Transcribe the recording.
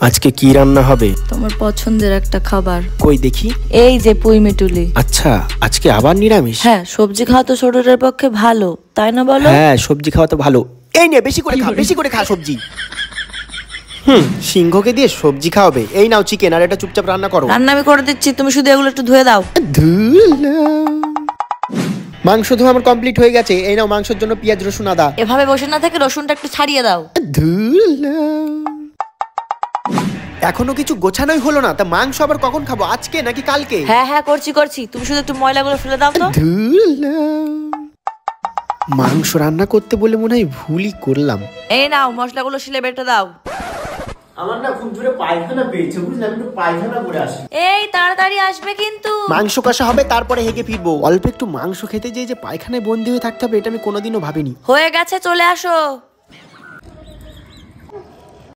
আজকে কি রান্না হবে? তোমার পছন্দের একটা খাবার। কই দেখি। এই যে পুঁই মিটুলি। আচ্ছা, আজকে আবার নিরামিষ? হ্যাঁ, সবজি খাওয়া তো শরীরের পক্ষে ভালো, তাই না বলো? হ্যাঁ, সবজি খাওয়া তো ভালো। এই নে, বেশি করে খা, বেশি করে খা সবজি। সিংহকে দিয়ে সবজি খাওয়াবে? এই নাও চিকেন, আর এটা চুপচাপ রান্না করো। রান্না আমি করে দিচ্ছি, তুমি শুধু এগুলো একটু ধুয়ে দাও। মাংস ধোয়া আমার কমপ্লিট হয়ে গেছে। এই নাও মাংসের জন্য পেঁয়াজ রসুন আদা। এভাবে বসে না থেকে রসুনটা একটু ছাড়িয়ে দাও। এখনো কিছু গোছানোই হলো না, তা মাংস আবার কখন খাবো? আজকে নাকি কালকে? হ্যাঁ হ্যাঁ, করছি, তুমি শুধু একটু ময়লাগুলো ফেলে দাও তো। মাংস রান্না করতে বলে মনে হয় ভুলই করলাম। এই নাও মশলাগুলো শিলে বেটে দাও। আমার না খুব জোরে পায়খানা পেয়েছে, বুঝলাম, একটু পায়খানা করে আসি। এই তাড়াতাড়ি আসবে কিন্তু। মাংস কষা হবে, তারপরে হেগে ফিরবো। অল্প একটু মাংস খেতে যেয়ে যে পায়খানায় বন্দি হয়ে থাকতে হবে, এটা আমি কোনোদিনও ভাবিনি। হয়ে গেছে, চলে আসো।